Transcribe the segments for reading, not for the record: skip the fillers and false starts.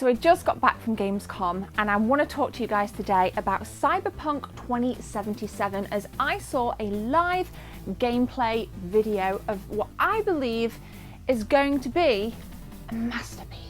So I just got back from Gamescom and I want to talk to you guys today about Cyberpunk 2077 as I saw a live gameplay video of what I believe is going to be a masterpiece.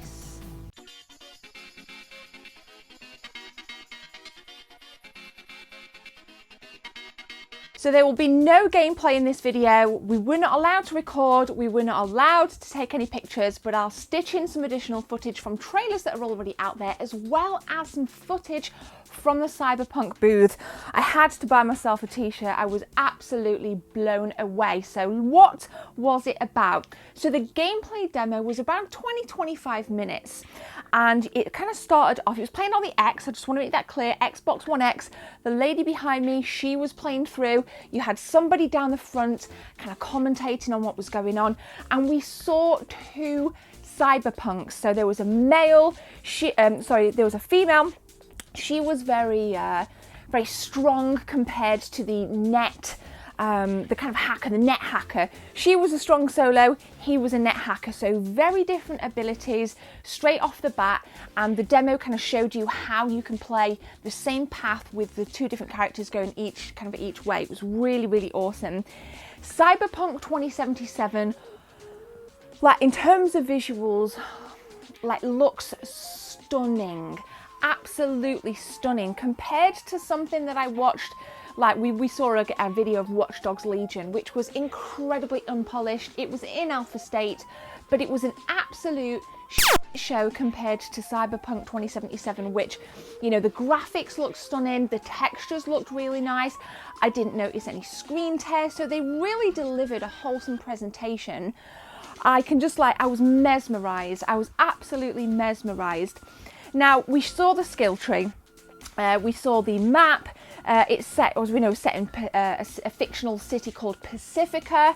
So there will be no gameplay in this video. We were not allowed to record, we were not allowed to take any pictures, but I'll stitch in some additional footage from trailers that are already out there, as well as some footage from the Cyberpunk booth. I had to buy myself a t-shirt. I was absolutely blown away. So what was it about? So the gameplay demo was about 20-25 minutes. And it kind of started off, it was playing on the X, I just want to make that clear, Xbox One X. The lady behind me, she was playing through. You had somebody down the front kind of commentating on what was going on. And we saw two cyberpunks. So there was a male, there was a female. She was very strong compared to the net, the kind of hacker, the net hacker. She was a strong solo, he was a net hacker, so very different abilities straight off the bat. And the demo kind of showed you how you can play the same path with the two different characters going each way. It was really, really awesome. Cyberpunk 2077, like in terms of visuals, like looks stunning. Absolutely stunning compared to something that I watched. Like we saw a video of Watch Dogs Legion, which was incredibly unpolished. It was in alpha state, but it was an absolute show compared to Cyberpunk 2077, which, you know, the graphics looked stunning, the textures looked really nice. I didn't notice any screen tears, so they really delivered a wholesome presentation. I was mesmerized. I was absolutely mesmerized. Now, we saw the skill tree, we saw the map. It's set, as we know, set in a fictional city called Pacifica.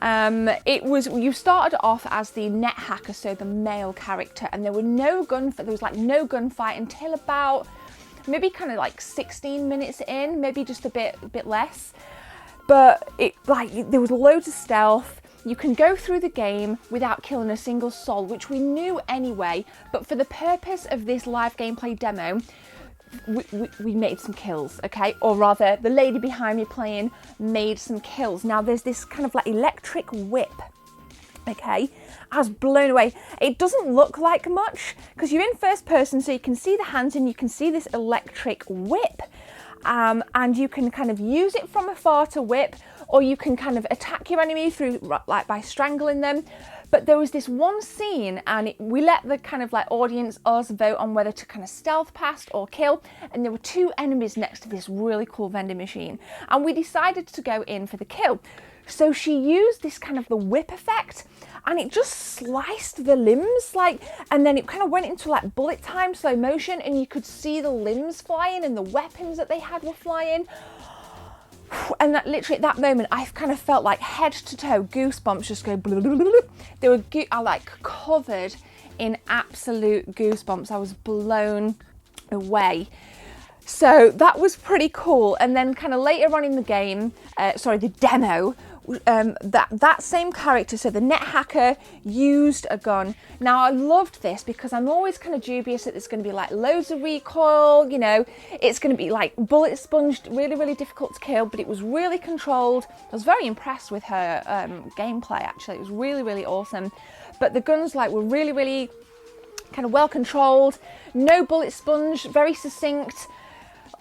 You started off as the net hacker, so the male character, and there was no gunfight until about maybe kind of like 16 minutes in, maybe just a bit less. But there was loads of stealth. You can go through the game without killing a single soul, which we knew anyway, but for the purpose of this live gameplay demo, we made some kills, okay? Or rather, the lady behind me playing made some kills. Now, there's this kind of like electric whip, okay? I was blown away. It doesn't look like much, because you're in first person, so you can see the hands and you can see this electric whip. And you can kind of use it from afar to whip, or you can kind of attack your enemy through by strangling them. But there was this one scene, and we let the kind of audience, us, vote on whether to kind of stealth past or kill. And there were two enemies next to this really cool vending machine, and we decided to go in for the kill. So she used this kind of the whip effect, and it just sliced the limbs, and then it kind of went into bullet time, slow motion, and you could see the limbs flying and the weapons that they had were flying. And that literally at that moment, I kind of felt like head to toe goosebumps just go blah, blah, blah, blah. I covered in absolute goosebumps. I was blown away. So that was pretty cool. And then kind of later on in the game, the demo, that same character, so the net hacker, used a gun. Now, I loved this because I'm always kind of dubious that there's going to be loads of recoil, you know, it's going to be bullet sponged, really, really difficult to kill, but it was really controlled. I was very impressed with her gameplay, actually. It was really, really awesome. But the guns were really, really kind of well controlled, no bullet sponge, very succinct.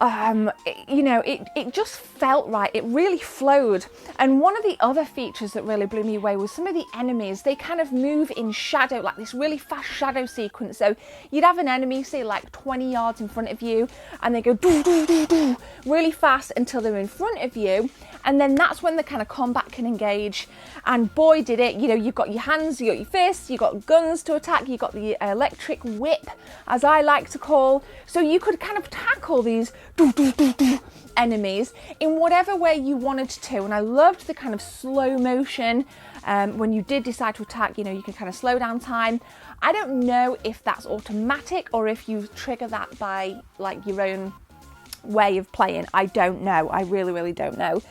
It just felt right. It really flowed. And one of the other features that really blew me away was some of the enemies. They kind of move in shadow, like this really fast shadow sequence. So you'd have an enemy, say 20 yards in front of you, and they go doo, doo, doo, doo, really fast until they're in front of you. And then that's when the kind of combat can engage. And boy, did it. You know, you've got your hands, you've got your fists, you've got guns to attack, you've got the electric whip, as I like to call. So you could kind of tackle these enemies in whatever way you wanted to. And I loved the kind of slow motion. When you did decide to attack, you know, you can kind of slow down time. I don't know if that's automatic or if you trigger that by your own way of playing. I don't know. I really, really don't know.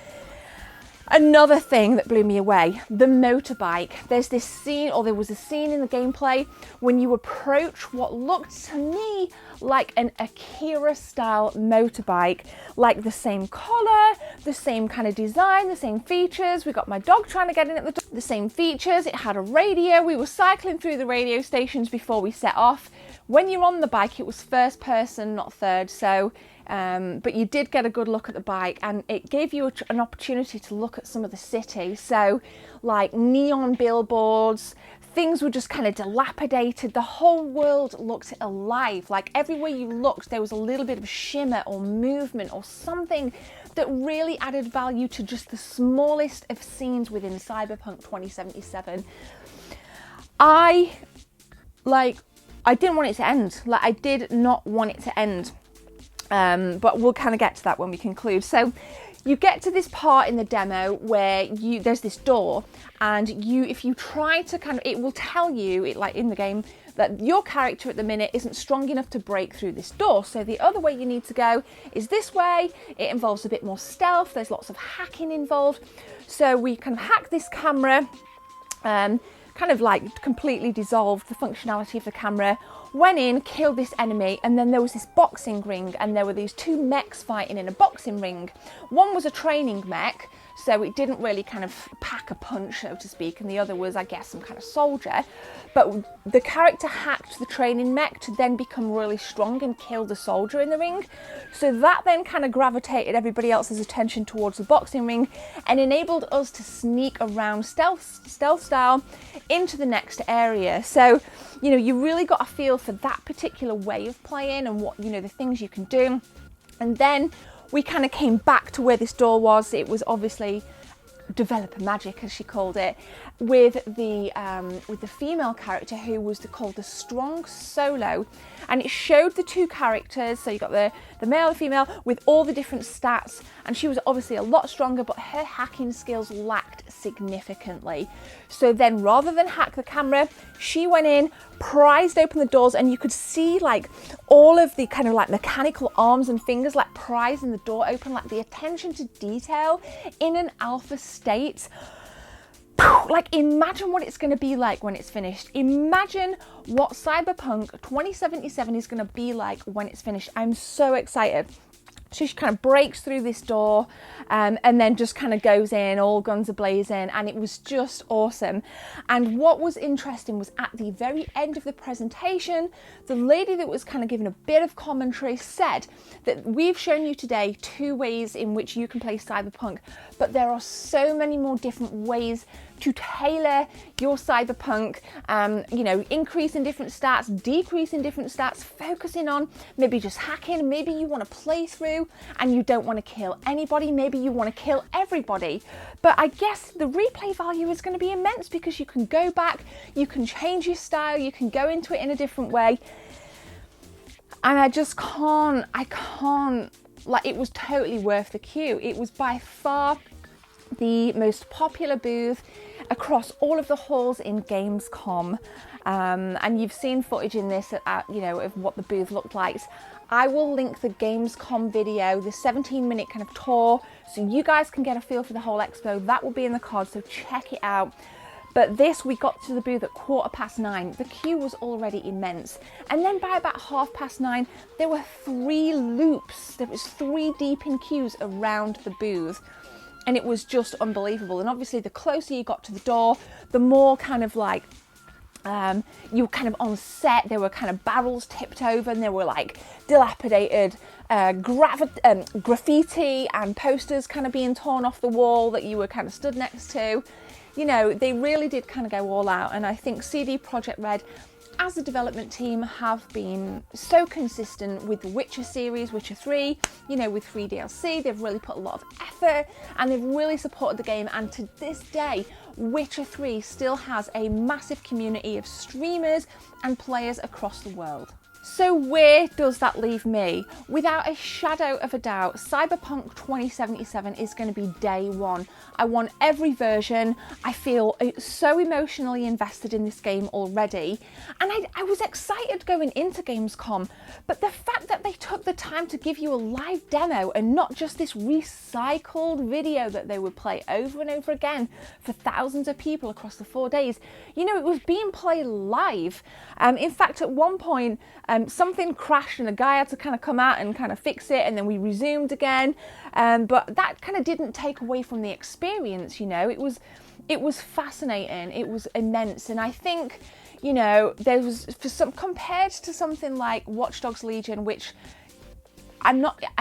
Another thing that blew me away, the motorbike. There's this scene, or there was a scene in the gameplay when you approach what looked to me like an Akira style motorbike, like the same color, the same kind of design, the same features. We got my dog trying to get in at the same features. It had a radio. We were cycling through the radio stations before we set off. When you're on the bike, it was first person, not third. So, but you did get a good look at the bike, and it gave you an opportunity to look at some of the city. So like neon billboards, things were just kind of dilapidated. The whole world looked alive. Like everywhere you looked, there was a little bit of shimmer or movement or something that really added value to just the smallest of scenes within Cyberpunk 2077. I didn't want it to end. Like, I did not want it to end. But we'll kind of get to that when we conclude. So you get to this part in the demo where there's this door, and if you try to kind of, it will tell you, like in the game, that your character at the minute isn't strong enough to break through this door. So the other way you need to go is this way. It involves a bit more stealth. There's lots of hacking involved. So we kind of hack this camera, kind of like completely dissolved the functionality of the camera, went in, killed this enemy, and then there was this boxing ring, and there were these two mechs fighting in a boxing ring. One was a training mech, so it didn't really kind of pack a punch, so to speak, and the other was, I guess, some kind of soldier. But the character hacked the training mech to then become really strong and kill the soldier in the ring. So that then kind of gravitated everybody else's attention towards the boxing ring and enabled us to sneak around stealth style into the next area. So, you know, you really got a feel for that particular way of playing and what, you know, the things you can do. And then we kind of came back to where this door was. It was obviously developer magic, as she called it, with the female character who was called the Strong Solo, and it showed the two characters. So you got the male and female with all the different stats, and she was obviously a lot stronger, but her hacking skills lacked significantly. So then, rather than hack the camera, she went in, prized open the doors, and you could see like all of the kind of like mechanical arms and fingers like prizing the door open, like the attention to detail in an alpha state. Like, imagine what it's going to be like when it's finished. Imagine what Cyberpunk 2077 is going to be like when it's finished. I'm so excited. So she kind of breaks through this door and then just kind of goes in, all guns a-blazing, and it was just awesome. And what was interesting was at the very end of the presentation, the lady that was kind of giving a bit of commentary said that we've shown you today 2 ways in which you can play Cyberpunk, but there are so many more different ways to tailor your Cyberpunk, you know, increase in different stats, decrease in different stats, focusing on maybe just hacking. Maybe you want to play through and you don't want to kill anybody. Maybe you want to kill everybody. But I guess the replay value is going to be immense because you can go back, you can change your style, you can go into it in a different way. And I can't, like, it was totally worth the queue. It was by far the most popular booth across all of the halls in Gamescom, and you've seen footage in this, you know, of what the booth looked like. I will link the Gamescom video, the 17-minute kind of tour, so you guys can get a feel for the whole expo. That will be in the card, so check it out. But this, we got to the booth at 9:15. The queue was already immense. And then by about 9:30, there were 3 loops. There was 3 deep in queues around the booth. And it was just unbelievable. And obviously, the closer you got to the door, the more kind of like, you were kind of on set. There were kind of barrels tipped over, and there were like dilapidated graffiti and posters kind of being torn off the wall that you were kind of stood next to. You know, they really did kind of go all out. And I think CD Projekt Red, as a development team, have been so consistent with the Witcher series, Witcher 3, you know, with free DLC. They've really put a lot of effort and they've really supported the game. And to this day, Witcher 3 still has a massive community of streamers and players across the world. So where does that leave me? Without a shadow of a doubt, Cyberpunk 2077 is going to be day one. I want every version. I feel so emotionally invested in this game already. And I was excited going into Gamescom, but the fact that they took the time to give you a live demo and not just this recycled video that they would play over and over again for thousands of people across the 4 days, you know, it was being played live. In fact, at one point, something crashed and a guy had to kind of come out and kind of fix it, and then we resumed again. But that kind of didn't take away from the experience, you know. It was fascinating. It was immense. And I think, you know, there was, compared to something like Watch Dogs Legion, which I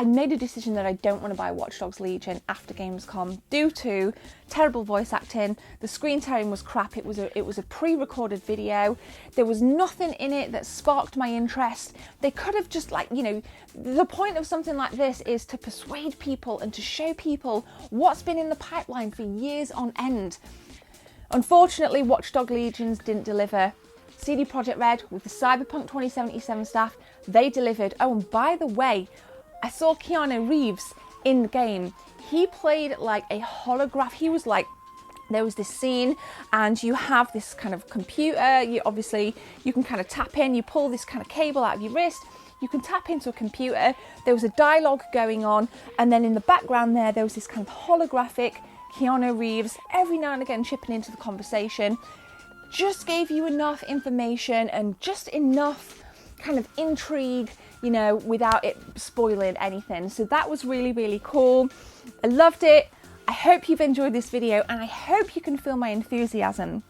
made a decision that I don't want to buy Watch Dogs Legion after Gamescom due to terrible voice acting. The screen tearing was crap. It was a pre-recorded video. There was nothing in it that sparked my interest. They could have just, like, you know, the point of something like this is to persuade people and to show people what's been in the pipeline for years on end. Unfortunately, Watch Dogs Legions didn't deliver. CD Projekt Red with the Cyberpunk 2077 staff, they delivered. Oh, and by the way, I saw Keanu Reeves in the game. He played like a holograph. He was like, there was this scene and you have this kind of computer. You can kind of tap in, you pull this kind of cable out of your wrist. You can tap into a computer. There was a dialogue going on. And then in the background there was this kind of holographic Keanu Reeves every now and again chipping into the conversation. Just gave you enough information and just enough kind of intrigue, you know, without it spoiling anything. So that was really, really cool. I loved it. I hope you've enjoyed this video and I hope you can feel my enthusiasm.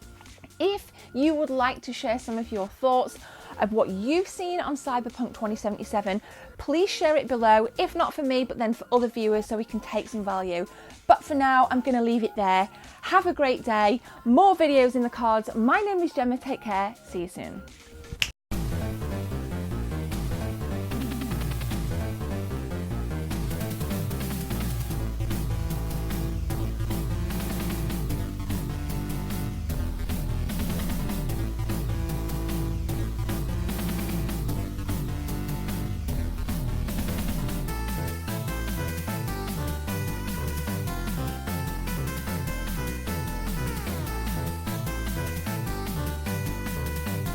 If you would like to share some of your thoughts of what you've seen on Cyberpunk 2077, please share it below, if not for me, but then for other viewers so we can take some value. But for now, I'm going to leave it there. Have a great day. More videos in the cards. My name is Gemma. Take care. See you soon.